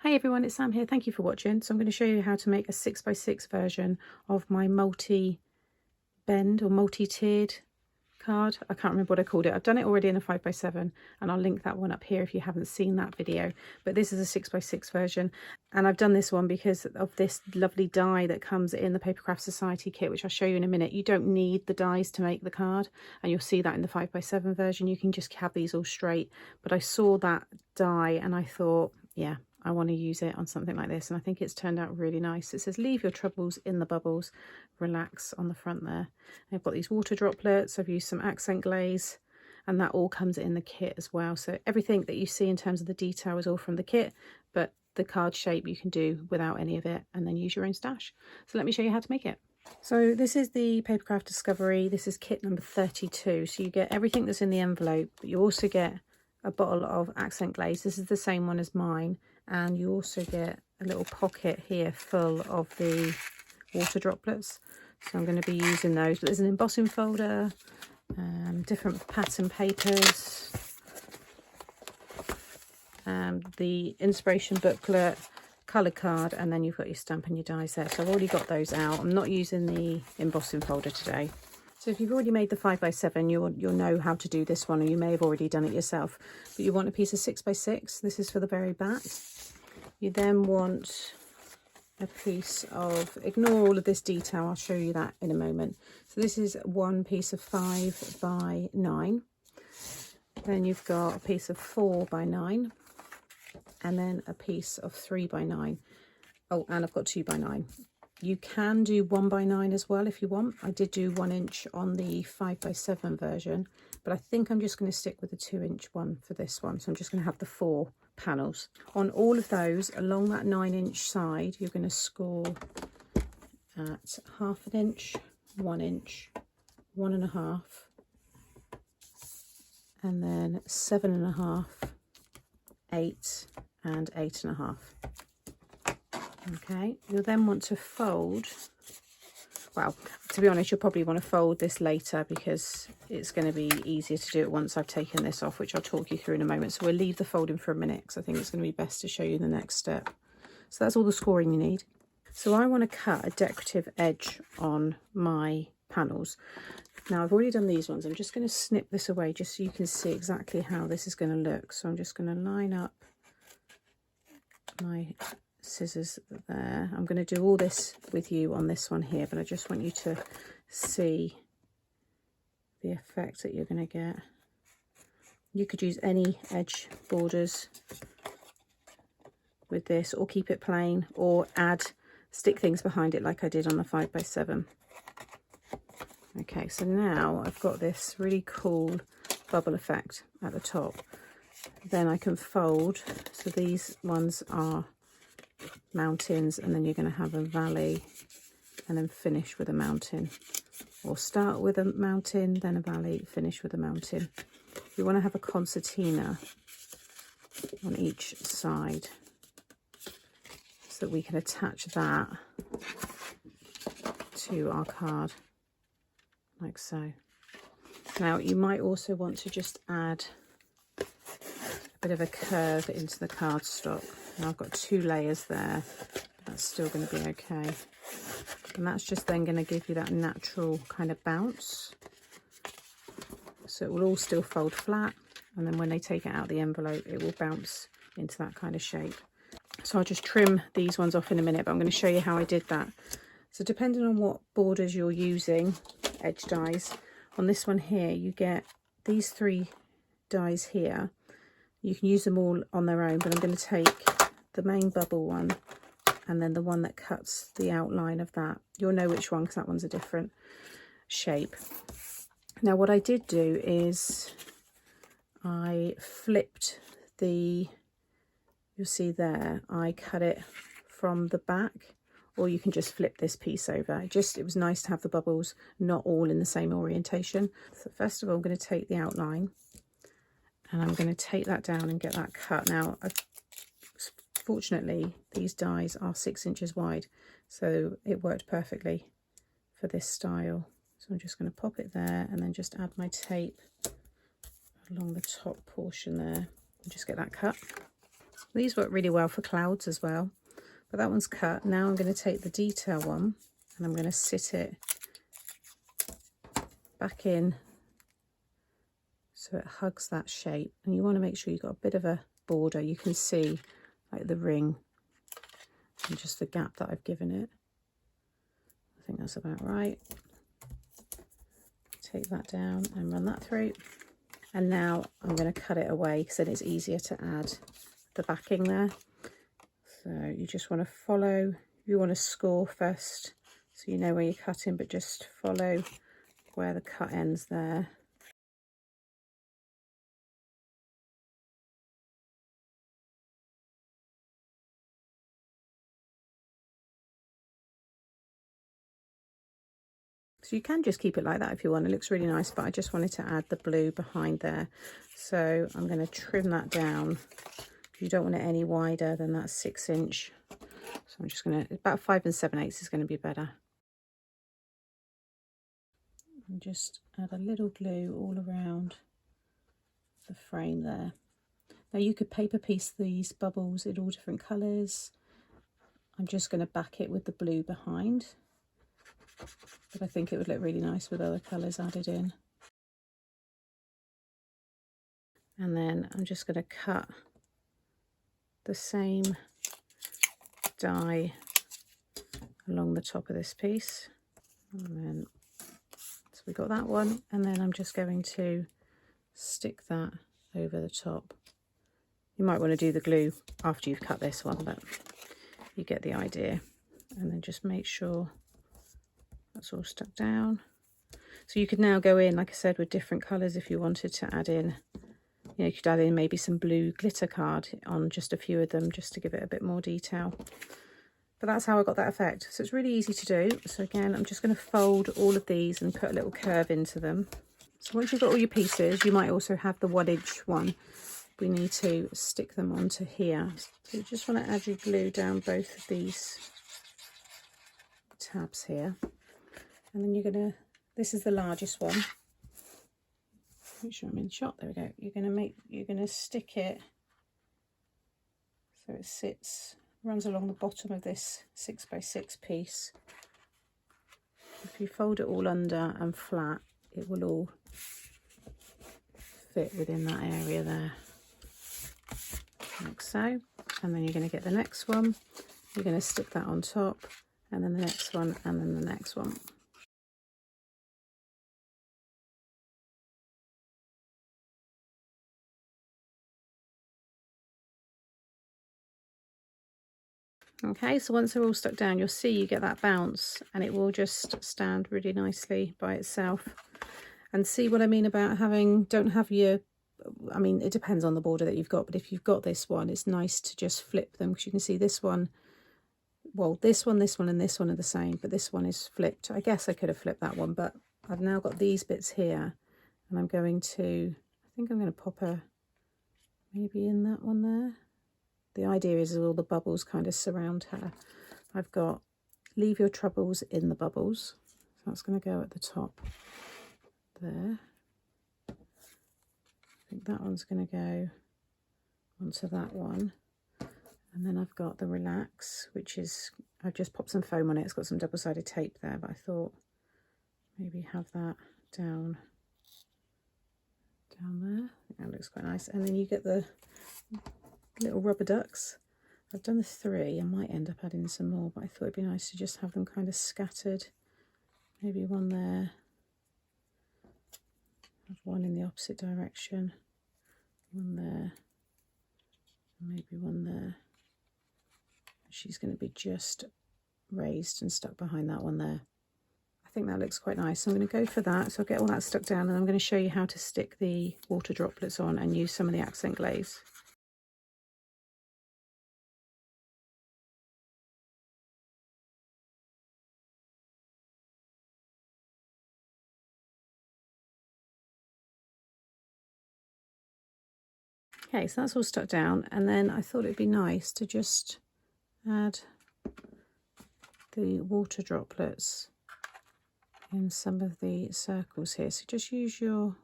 Hi everyone, it's Sam here. Thank you for watching. So I'm going to show you how to make a 6x6 version of my multi-bend or multi-tiered card. I can't remember what I called it. I've done it already in a 5x7 and I'll link that one up here if you haven't seen that video. But this is a 6x6 version, and I've done this one because of this lovely die that comes in the Papercraft Society kit, which I'll show you in a minute. You don't need the dies to make the card, and you'll see that in the 5x7 version. You can just have these all straight. But I saw that die and I thought, yeah, I want to use it on something like this, and I think it's turned out really nice. It says leave your troubles in the bubbles, relax on the front there. And I've got these water droplets. I've used some accent glaze, and that all comes in the kit as well. So everything that you see in terms of the detail is all from the kit, but the card shape you can do without any of it and then use your own stash. So let me show you how to make it. So this is the Papercraft Discovery. This is kit number 32. So you get everything that's in the envelope, but you also get a bottle of accent glaze. This is the same one as mine. And you also get a little pocket here full of the water droplets. So I'm going to be using those. But there's an embossing folder, different pattern papers, the inspiration booklet, colour card, and then you've got your stamp and your dies there. So I've already got those out. I'm not using the embossing folder today. So if you've already made the 5x7, you'll know how to do this one, or you may have already done it yourself. But you want a piece of 6x6. This is for the very back. You then want a piece of, ignore all of this detail, I'll show you that in a moment. So this is one piece of 5x9. Then you've got a piece of 4x9. And then a piece of 3x9. Oh, and I've got 2x9. You can do 1x9 as well if you want. I did do 1 inch on the 5x7 version, but I think I'm just going to stick with the 2 inch one for this one. So I'm just going to have the 4 panels. On all of those, along that 9 inch side, you're going to score at 1/2 inch, 1 inch, 1.5, and then 7.5, 8, and 8.5. Okay, you'll then want to fold, well, to be honest, you'll probably want to fold this later because it's going to be easier to do it once I've taken this off, which I'll talk you through in a moment. So we'll leave the folding for a minute because I think it's going to be best to show you the next step. So that's all the scoring you need. So I want to cut a decorative edge on my panels. Now I've already done these ones. I'm just going to snip this away just so you can see exactly how this is going to look. So I'm just going to line up my scissors there. I'm going to do all this with you on this one here, but I just want you to see the effect that you're going to get. You could use any edge borders with this, or keep it plain, or stick things behind it like I did on the 5x7. Okay, so now I've got this really cool bubble effect at the top. Then I can fold, so these ones are mountains, and then you're going to have a valley and then finish with a mountain, or start with a mountain, then a valley, finish with a mountain. You want to have a concertina on each side so that we can attach that to our card like so. Now you might also want to just add a bit of a curve into the cardstock. Now I've got 2 layers there, but that's still going to be okay. And that's just then going to give you that natural kind of bounce. So it will all still fold flat, and then when they take it out of the envelope, it will bounce into that kind of shape. So I'll just trim these ones off in a minute, but I'm going to show you how I did that. So depending on what borders you're using, edge dies, on this one here, you get these 3 dies here. You can use them all on their own, but I'm going to take the main bubble one and then the one that cuts the outline of that. You'll know which one because that one's a different shape. Now what I did do is I flipped you'll see there, I cut it from the back, or you can just flip this piece over. It was nice to have the bubbles not all in the same orientation. So first of all, I'm going to take the outline and I'm going to take that down and get that cut. Now, fortunately, these dies are 6 inches wide, so it worked perfectly for this style. So I'm just going to pop it there and then just add my tape along the top portion there and just get that cut. These work really well for clouds as well, but that one's cut. Now I'm going to take the detail one and I'm going to sit it back in so it hugs that shape. And you want to make sure you've got a bit of a border. You can see like the ring and just the gap that I've given it. I think that's about right. Take that down and run that through. And now I'm going to cut it away because then it's easier to add the backing there. So you just want to follow, you want to score first so you know where you're cutting, but just follow where the cut ends there. So you can just keep it like that if you want. It looks really nice, but I just wanted to add the blue behind there. So I'm going to trim that down. You don't want it any wider than that 6 inch. So I'm just going to, about 5 7/8 is going to be better. And just add a little glue all around the frame there. Now you could paper piece these bubbles in all different colours. I'm just going to back it with the blue behind, but I think it would look really nice with other colours added in. And then I'm just going to cut the same die along the top of this piece. And then, so we got that one, and then I'm just going to stick that over the top. You might want to do the glue after you've cut this one, but you get the idea. And then just make sure that's all stuck down. So you could now go in, like I said, with different colours if you wanted to add in. You know, you could add in maybe some blue glitter card on just a few of them, just to give it a bit more detail. But that's how I got that effect. So it's really easy to do. So again, I'm just going to fold all of these and put a little curve into them. So once you've got all your pieces, you might also have the 1 inch one. We need to stick them onto here. So you just want to add your glue down both of these tabs here. And then you're going to, this is the largest one. Make sure I'm in shot. There we go. You're going to stick it so it sits, runs along the bottom of this 6 by 6 piece. If you fold it all under and flat, it will all fit within that area there, like so. And then you're going to get the next one. You're going to stick that on top, and then the next one, and then the next one. Okay, so once they're all stuck down, you'll see you get that bounce, and it will just stand really nicely by itself. And see what I mean about having, don't have your, I mean, it depends on the border that you've got, but if you've got this one, it's nice to just flip them, because you can see this one, well, this one, and this one are the same, but this one is flipped. I guess I could have flipped that one, but I've now got these bits here, and I'm going to, I think I'm going to pop a, maybe in that one there. The idea is all the bubbles kind of surround her. I've got leave your troubles in the bubbles. So that's going to go at the top there. I think that one's going to go onto that one. And then I've got the relax, which is, I've just popped some foam on it. It's got some double-sided tape there, but I thought maybe have that down there. I think that looks quite nice. And then you get the little rubber ducks. I've done the 3. I might end up adding some more, but I thought it'd be nice to just have them kind of scattered. Maybe one there. Have one in the opposite direction. One there. Maybe one there. She's going to be just raised and stuck behind that one there. I think that looks quite nice. So I'm going to go for that. So I'll get all that stuck down, and I'm going to show you how to stick the water droplets on and use some of the accent glaze. Okay, so that's all stuck down, and then I thought it'd be nice to just add the water droplets in some of the circles here. So just use your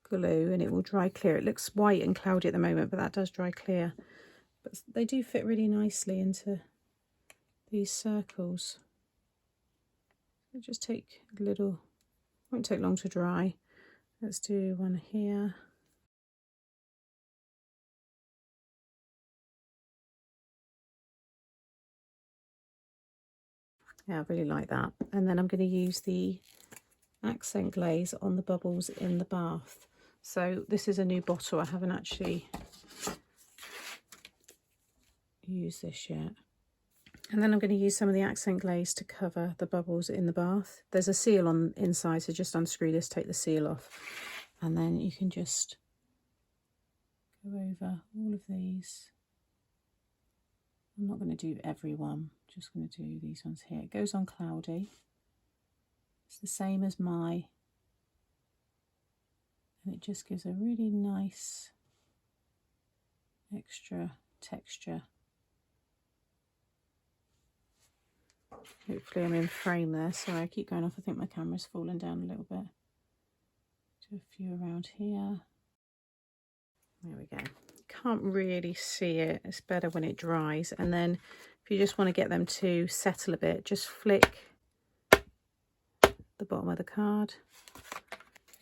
glue and it will dry clear. It looks white and cloudy at the moment, but that does dry clear but they do fit really nicely into these circles. So just take a little, won't take long to dry. Let's do one here. Yeah, I really like that. And then I'm going to use the accent glaze on the bubbles in the bath. So this is a new bottle. I haven't actually used this yet. And then I'm going to use some of the accent glaze to cover the bubbles in the bath. There's a seal on inside, so just unscrew this, take the seal off, and then you can just go over all of these. I'm not going to do every one, just going to do these ones here. It goes on cloudy. It's the same as and it just gives a really nice extra texture. Hopefully I'm in frame there. Sorry, I keep going off. I think my camera's fallen down a little bit. Do a few around here. There we go. Can't really see it. It's better when it dries. And then if you just want to get them to settle a bit, just flick the bottom of the card.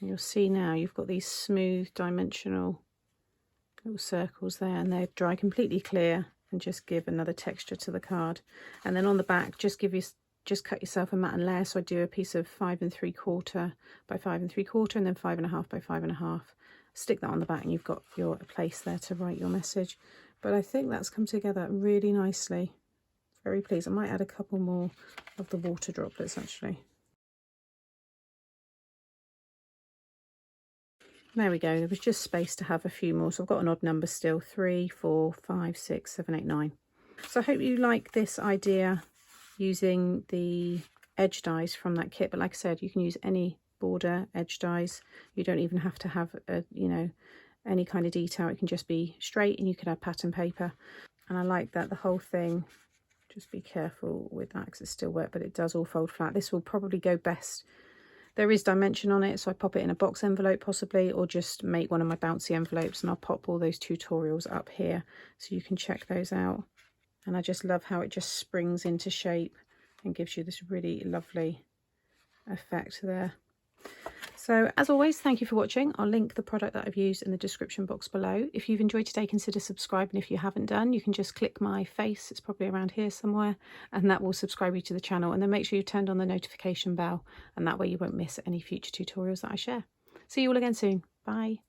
And you'll see now you've got these smooth dimensional little circles there, and they dry completely clear and just give another texture to the card. And then on the back, just cut yourself a mat and layer. So I do a piece of 5 3/4 by 5 3/4 and then 5 1/2 by 5 1/2. Stick that on the back and you've got your place there to write your message. But I think that's come together really nicely. Very pleased. I might add a couple more of the water droplets actually. There we go. There was just space to have a few more. So I've got an odd number still. 3, 4, 5, 6, 7, 8, 9. So I hope you like this idea using the edge dies from that kit. But like I said, you can use any border edge dies. You don't even have to have any kind of detail. It can just be straight, and you could add pattern paper. And I like that the whole thing, just be careful with that because it's still wet, but it does all fold flat. This will probably go best. There is dimension on it, so I pop it in a box envelope possibly, or just make one of my bouncy envelopes, and I'll pop all those tutorials up here so you can check those out. And I just love how it just springs into shape and gives you this really lovely effect there. So as always, thank you for watching. I'll link the product that I've used in the description box below. If you've enjoyed today, consider subscribing. If you haven't done, you can just click my face. It's probably around here somewhere, and that will subscribe you to the channel. And then make sure you've turned on the notification bell, and that way you won't miss any future tutorials that I share. See you all again soon. Bye.